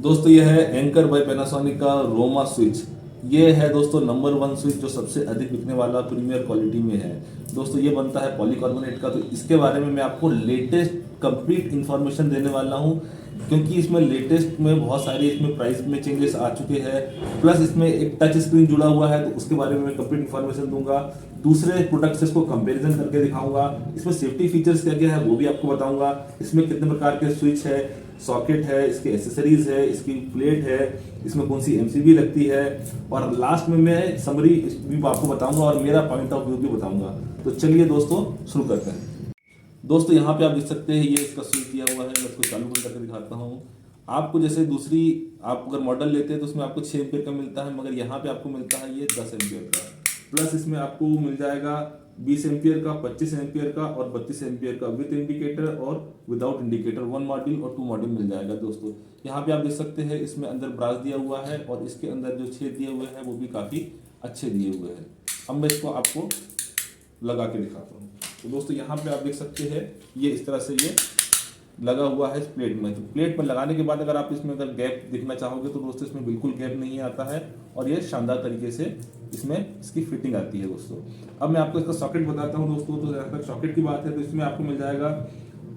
दोस्तों ये है एंकर बाय पैनासोनिक का रोमा स्विच। ये है दोस्तों नंबर 1 स्विच जो सबसे अधिक बिकने वाला प्रीमियर क्वालिटी में है। दोस्तों ये बनता है पॉलीकार्बोनेट का। तो इसके बारे में मैं आपको लेटेस्ट कंप्लीट इंफॉर्मेशन देने वाला हूँ, क्योंकि इसमें लेटेस्ट में बहुत सारी इसमें प्राइस में चेंजेस आ चुके हैं। प्लस इसमें एक टच स्क्रीन जुड़ा हुआ है, तो उसके बारे में मैं कंप्लीट इंफॉर्मेशन दूंगा। दूसरे प्रोडक्ट से इसको कंपैरिजन करके दिखाऊंगा। इसमें सेफ्टी फीचर्स क्या क्या है वो भी आपको बताऊंगा। इसमें कितने प्रकार के स्विच है, सॉकेट है, इसके एसेसरीज है, इसकी प्लेट है, इसमें कौन सी एमसीबी लगती है, और लास्ट में मैं समरी भी आपको बताऊंगा और मेरा पॉइंट ऑफ व्यू भी बताऊंगा। तो चलिए दोस्तों शुरू करते हैं। दोस्तों यहाँ पे आप देख सकते हैं ये इसका स्विच दिया हुआ है। मैं इसको चालू बंद करके दिखाता हूँ आपको। जैसे दूसरी आप अगर मॉडल लेते हैं तो उसमें आपको 6 एम्पियर का मिलता है, मगर यहाँ पे आपको मिलता है ये 10 एम्पियर का। प्लस इसमें आपको मिल जाएगा 20 एम्पियर का, 25 एम्पियर का और 32 एम्पियर का विद इंडिकेटर और विदाउट इंडिकेटर। 1 मॉड्यूल और 2 मॉड्यूल मिल जाएगा दोस्तों। यहाँ पे आप देख सकते हैं इसमें अंदर ब्रास दिया हुआ है और इसके अंदर जो छेद दिए हुए हैं वो भी काफ़ी अच्छे दिए हुए हैं। अब मैं इसको आपको लगा के दिखाता हूँ। तो दोस्तों यहाँ पे आप देख सकते हैं ये इस तरह से ये लगा हुआ है इस प्लेट में। तो प्लेट पर लगाने के बाद अगर आप इसमें अगर गैप दिखना चाहोगे तो दोस्तों इसमें बिल्कुल गैप नहीं आता है और ये शानदार तरीके से इसमें इसकी फिटिंग आती है दोस्तों। अब मैं आपको इसका सॉकेट बताता हूँ दोस्तों। तो जहाँ तक सॉकेट की बात है तो इसमें आपको मिल जाएगा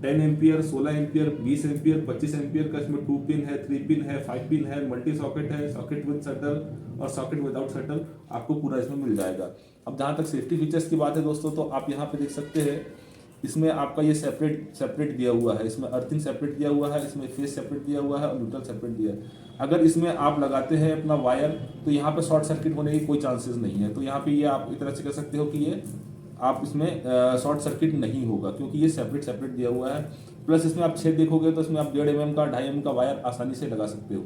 10 एम्पियर, 16 एम्पियर, 20 एम्पियर, 25 एम्पियर का। इसमें 2 पिन है, 3 पिन है, 5 पिन है, मल्टी सॉकेट है, सॉकेट विद शटल और सॉकेट विदाउट शटल आपको पूरा इसमें मिल जाएगा। अब जहाँ तक सेफ्टी फीचर्स की बात है दोस्तों, तो आप यहाँ पे देख सकते हैं इसमें आपका ये सेपरेट दिया हुआ है। इसमें अर्थिंग सेपरेट दिया हुआ है, इसमें फेस सेपरेट दिया हुआ है और न्यूट्रल सेपरेट दिया है। अगर इसमें आप लगाते हैं अपना वायर तो यहाँ पे शॉर्ट सर्किट होने की कोई चांसेस नहीं है। तो यहाँ पे ये आप इस तरह से कह सकते हो कि ये आप इसमें शॉर्ट सर्किट नहीं होगा, क्योंकि ये सेपरेट दिया हुआ है। प्लस इसमें आप छेद देखोगे तो इसमें आप 1.5 mm का, 2.5 mm का वायर आसानी से लगा सकते हो।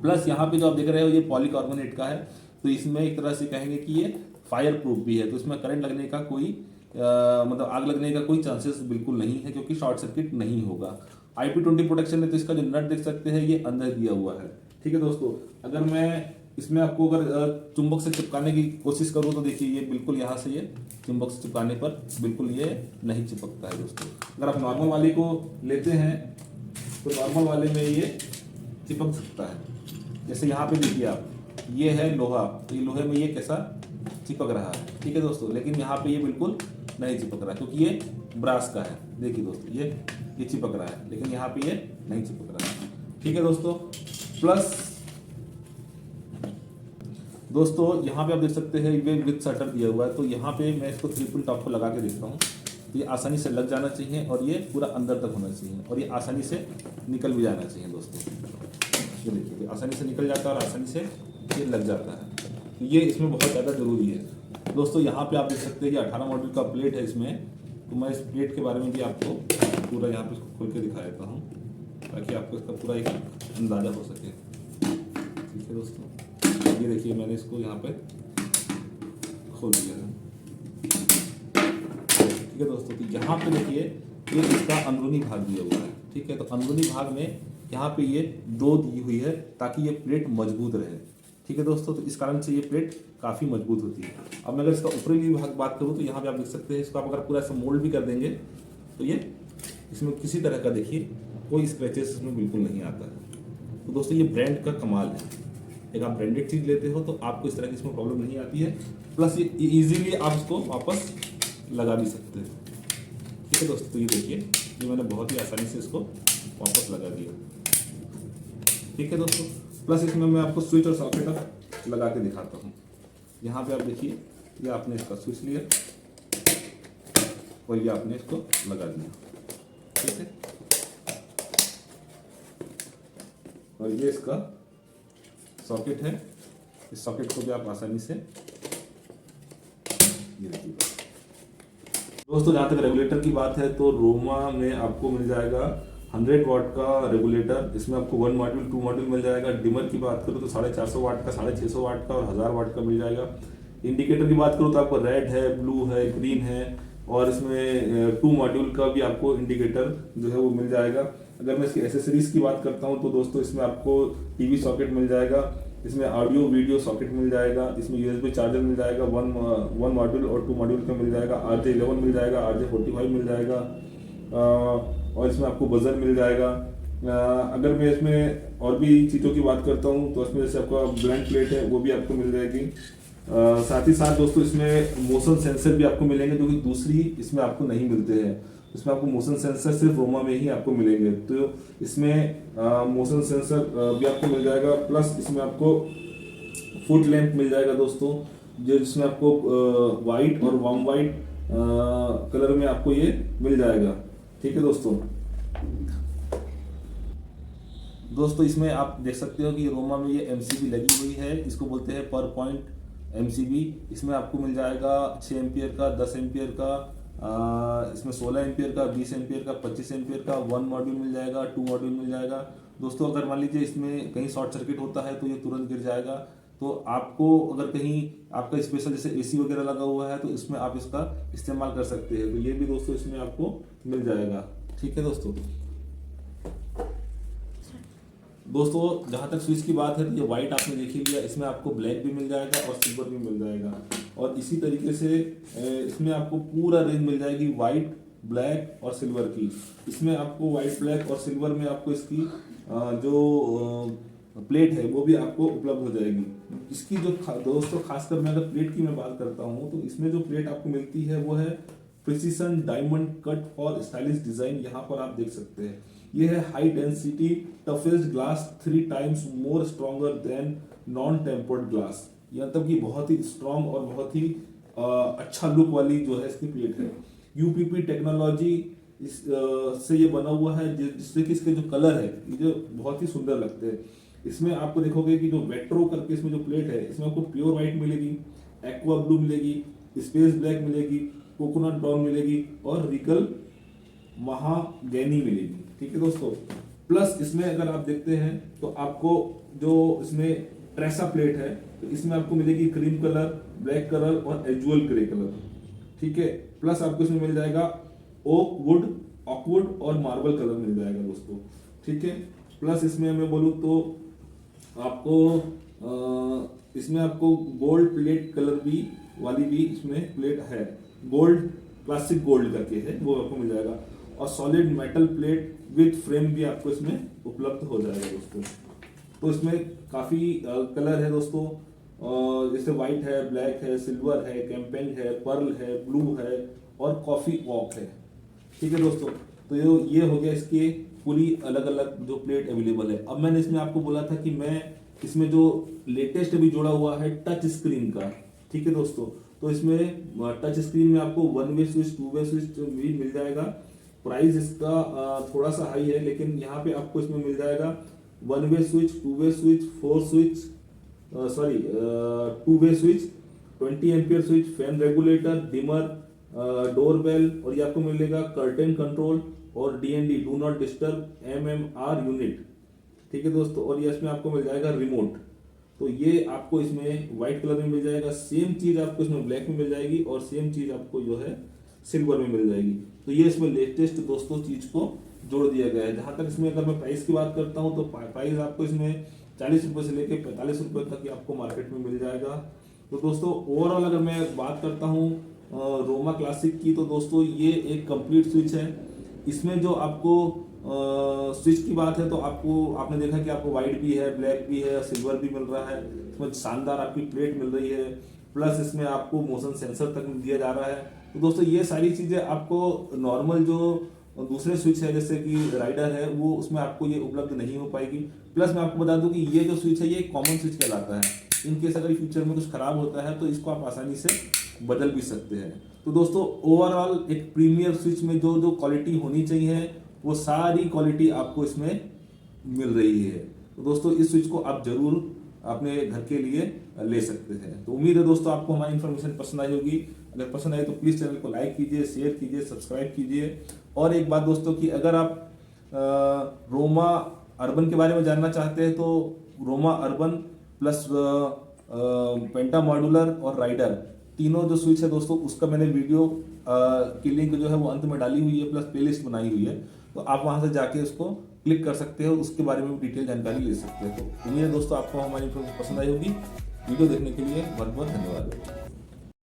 प्लस यहाँ पे जो आप देख रहे हो ये पॉलीकार्बोनेट का है, तो इसमें एक तरह से कहेंगे कि ये फायर प्रूफ भी है। तो इसमें करंट लगने का कोई मतलब आग लगने का कोई चांसेस बिल्कुल नहीं है, क्योंकि शॉर्ट सर्किट नहीं होगा। IP20 प्रोटेक्शन है। तो इसका जो नट देख सकते हैं ये अंदर दिया हुआ है। ठीक है दोस्तों, अगर मैं इसमें आपको अगर चुंबक से चिपकाने की कोशिश करूँ तो देखिए ये बिल्कुल यहाँ से ये चुंबक से चिपकाने पर बिल्कुल ये नहीं चिपकता है दोस्तों। अगर आप नॉर्मल वाले को लेते हैं तो नॉर्मल वाले में ये चिपक सकता है। जैसे यहाँ पे देखिए आप, ये है लोहा, तो ये लोहे में ये कैसा चिपक रहा है। ठीक है दोस्तों, लेकिन यहाँ पे ये बिल्कुल नहीं चिपक रहा है, क्योंकि ये ब्रास का है। देखिए दोस्तों ये चिपक रहा है, लेकिन यहाँ पे ये नहीं चिपक रहा है। ठीक है दोस्तों। प्लस दोस्तों यहाँ पे आप देख सकते हैं ये विद शटर दिया हुआ है। तो यहाँ पे मैं इसको 3 पिन टॉप को लगा के देखता हूँ, तो ये आसानी से लग जाना चाहिए और ये पूरा अंदर तक होना चाहिए और ये आसानी से निकल भी जाना चाहिए दोस्तों। ये देखिए आसानी से निकल जाता है और आसानी से ये लग जाता है। तो ये इसमें बहुत ज़्यादा ज़रूरी है दोस्तों। यहाँ पे आप देख सकते हैं कि 18 मॉडल का प्लेट है इसमें। तो मैं इस प्लेट के बारे में भी आपको पूरा यहाँ पे इसको खोल के दिखा देता हूँ, ताकि आपको इसका पूरा एक अंदाज़ा हो सके। ठीक है दोस्तों, ये देखिए मैंने इसको यहाँ पे खोल दिया है। ठीक है दोस्तों, तो यहाँ पे देखिए ये इसका अंदरूनी भाग दिया हुआ है। ठीक है, तो अंदरूनी भाग में यहाँ पे ये डो दी हुई है ताकि ये प्लेट मजबूत रहे। ठीक है दोस्तों, तो इस कारण से ये प्लेट काफ़ी मजबूत होती है। अब मैं अगर इसका ऊपरी भाग बात करूँ तो यहाँ पे आप देख सकते हैं इसको आप अगर पूरा ऐसा मोल्ड भी कर देंगे तो ये इसमें किसी तरह का देखिए कोई स्क्रैचेस इसमें बिल्कुल नहीं आता है। तो दोस्तों ये ब्रांड का कमाल है। एक आप ब्रांडेड चीज़ लेते हो तो आपको इस तरह की इसमें प्रॉब्लम नहीं आती है। प्लस ये इजीली आप इसको वापस लगा भी सकते हैं। ठीक है दोस्तों, तो ये देखिए ये मैंने बहुत ही आसानी से इसको वापस लगा दिया। ठीक है दोस्तों, प्लस इसमें मैं आपको स्विच और सॉकेट लगा के दिखाता हूँ। यहाँ पे आप देखिए ये आपने इसका स्विच लिया और ये आपने इसको लगा दिया। ठीक है, और ये इसका सॉकेट है। इस सॉकेट को भी आप आसानी से ये देखिए दोस्तों। जहाँ तक रेगुलेटर की बात है तो रोमा में आपको मिल जाएगा 100 वाट का रेगुलेटर। इसमें आपको 1 मॉड्यूल, 2 मॉड्यूल मिल जाएगा। डिमर की बात करूँ तो 450 वाट का, 650 वाट का और 1000 वाट का मिल जाएगा। इंडिकेटर की बात करूँ तो आपको रेड है, ब्लू है, ग्रीन है और इसमें 2 मॉड्यूल का भी आपको इंडिकेटर जो है वो मिल जाएगा। अगर मैं इसकी एसेसरीज की बात करता हूँ तो दोस्तों इसमें आपको टीवी सॉकेट मिल जाएगा, इसमें ऑडियो वीडियो सॉकेट मिल जाएगा, इसमें यूएसबी चार्जर मिल जाएगा, 1 मॉड्यूल और 2 मॉड्यूल का मिल जाएगा, RJ11 मिल जाएगा, RJ45 मिल जाएगा और इसमें आपको बजर मिल जाएगा। अगर मैं इसमें और भी चीज़ों की बात करता हूँ तो इसमें जैसे आपका ब्लैंक प्लेट है वो भी आपको मिल जाएगी। साथ ही साथ दोस्तों इसमें मोशन सेंसर भी आपको मिलेंगे जो कि दूसरी इसमें आपको नहीं मिलते हैं। इसमें आपको मोशन सेंसर सिर्फ रोमा में ही आपको मिलेंगे। तो इसमें मोशन सेंसर भी आपको मिल जाएगा, प्लस इसमें आपको फुट लैंप मिल जाएगा दोस्तों, जो जिसमें आपको वाइट और वार्म वाइट कलर में आपको ये मिल जाएगा। ठीक है दोस्तों इसमें आप देख सकते हो कि रोमा में ये एमसीबी लगी हुई है, इसको बोलते हैं पर पॉइंट एमसीबी। इसमें आपको मिल जाएगा 6 एम्पियर का, 10 एम्पियर का, इसमें 16 एम्पियर का, 20 एम्पियर का, 25 एम्पियर का, 1 मॉड्यूल मिल जाएगा, 2 मॉड्यूल मिल जाएगा। दोस्तों अगर मान लीजिए इसमें कहीं शॉर्ट सर्किट होता है तो ये तुरंत गिर जाएगा। तो आपको अगर कहीं आपका स्पेशल जैसे एसी वगैरह लगा हुआ है तो इसमें आप इसका इस्तेमाल कर सकते हैं। तो ये भी दोस्तों इसमें आपको मिल जाएगा। ठीक है दोस्तों जहाँ तक स्विच की बात है तो ये वाइट आपने देख ही लिया, इसमें आपको ब्लैक भी मिल जाएगा और सिल्वर भी मिल जाएगा। और इसी तरीके से इसमें आपको पूरा रेंज मिल जाएगी वाइट, ब्लैक और सिल्वर की। इसमें आपको वाइट, ब्लैक और सिल्वर में आपको इसकी जो प्लेट है वो भी आपको उपलब्ध हो जाएगी। इसकी जो दोस्तों खासकर मैं अगर प्लेट की मैं बात करता हूँ तो इसमें जो प्लेट आपको मिलती है वो है precision diamond cut for stylish design. यहाँ पर आप देख सकते हैं ये है high density toughest glass 3 times more stronger than non tempered glass. यह मतलब कि बहुत ही स्ट्रॉन्ग और बहुत ही अच्छा लुक वाली जो है इसकी प्लेट है। यूपीपी टेक्नोलॉजी इस से ये बना हुआ है जिससे कि इसके जो कलर है ये जो बहुत ही सुंदर लगते हैं। इसमें आपको देखोगे कि जो वेट्रो करके इसमें जो प्लेट है इसमें आपको प्योर व्हाइट मिलेगी, एक्वा ब्लू मिलेगी, स्पेस ब्लैक मिलेगी, कोकोनट ब्राउन मिलेगी और रिकल महागैनी मिलेगी। ठीक है दोस्तों, प्लस इसमें अगर आप देखते हैं तो आपको जो इसमें ट्रेसा प्लेट है तो इसमें आपको मिलेगी क्रीम कलर, ब्लैक कलर और एजुअल ग्रे कलर। ठीक है, प्लस आपको इसमें मिल जाएगा ओक वुड, ऑकवुड और मार्बल कलर मिल जाएगा दोस्तों। ठीक है, प्लस इसमें मैं बोलूँ तो आपको इसमें आपको गोल्ड प्लेट कलर भी वाली भी इसमें प्लेट है, गोल्ड क्लासिक गोल्ड करके है वो आपको मिल जाएगा। और solid metal plate with frame भी आपको इसमें उपलब्ध हो जाएगा दोस्तों। तो इसमें काफ़ी कलर है दोस्तों, जैसे वाइट है, ब्लैक है, सिल्वर है, कैंपेन है, पर्ल है, ब्लू है और कॉफ़ी वॉक है। ठीक है दोस्तों, तो ये हो गया इसके पूरी अलग अलग जो प्लेट अवेलेबल है। अब मैंने इसमें आपको बोला था कि मैं इसमें जो लेटेस्ट अभी जोड़ा हुआ है टच स्क्रीन का। ठीक है दोस्तों, तो इसमें टच स्क्रीन में आपको 1 वे स्विच, 2 वे स्विच भी मिल जाएगा। प्राइस इसका थोड़ा सा हाई है, लेकिन यहाँ पे आपको इसमें मिल जाएगा 1 way switch, 2 way switch, 2 way switch, 20 ampere switch, fan regulator, dimmer, doorbell और ये आपको मिलेगा कर्टेन कंट्रोल और DND do not disturb MMR unit. ठीक है दोस्तों, और ये इसमें आपको मिल जाएगा रिमोट। तो ये आपको इसमें व्हाइट कलर में मिल जाएगा, सेम चीज आपको इसमें ब्लैक में मिल जाएगी और सेम चीज आपको जो है सिल्वर में मिल जाएगी। तो ये इसमें लेटेस्ट दोस्तों चीज को जोड़ दिया गया है। जहां तक इसमें अगर मैं प्राइस की बात करता हूं तो प्राइस आपको इसमें 40 रुपए से लेकर 45 रुपए तक ही आपको मार्केट में मिल जाएगा। तो दोस्तों ओवरऑल अगर मैं बात करता हूँ रोमा क्लासिक की, तो दोस्तों ये एक कंप्लीट स्विच है। इसमें जो आपको स्विच की बात है तो आपने देखा कि आपको व्हाइट भी है, ब्लैक भी है, सिल्वर भी मिल रहा है। इसमें शानदार आपकी प्लेट मिल रही है, प्लस इसमें आपको मोशन सेंसर तक दिया जा रहा है। तो दोस्तों ये सारी चीजें आपको नॉर्मल जो दूसरे स्विच है जैसे कि राइडर है वो उसमें आपको ये उपलब्ध नहीं हो पाएगी। प्लस मैं आपको बता दूं कि ये जो स्विच है ये कॉमन स्विच कहलाता है। इन केस अगर फ्यूचर में कुछ खराब होता है तो इसको आप आसानी से बदल भी सकते हैं। तो दोस्तों ओवरऑल एक प्रीमियर स्विच में जो जो क्वालिटी होनी चाहिए वो सारी क्वालिटी आपको इसमें मिल रही है। तो दोस्तों इस स्विच को आप जरूर अपने घर के लिए ले सकते हैं। तो उम्मीद है दोस्तों आपको हमारी इन्फॉर्मेशन पसंद आई होगी। अगर पसंद आई तो प्लीज़ चैनल को लाइक कीजिए, शेयर कीजिए, सब्सक्राइब कीजिए। और एक बात दोस्तों कि अगर आप रोमा अर्बन के बारे में जानना चाहते हैं तो रोमा अर्बन प्लस पेंटा मॉड्यूलर और राइडर तीनों जो स्विच है दोस्तों उसका मैंने वीडियो की लिंक जो है वो अंत में डाली हुई है, प्लस प्लेलिस्ट बनाई हुई है। तो आप वहां से जाके उसको क्लिक कर सकते हो, उसके बारे में डिटेल जानकारी ले सकते हो। तो उम्मीद है दोस्तों आपको हमारी इन्फॉर्मेशन पसंद आई होगी। वीडियो देखने के लिए बहुत बहुत धन्यवाद।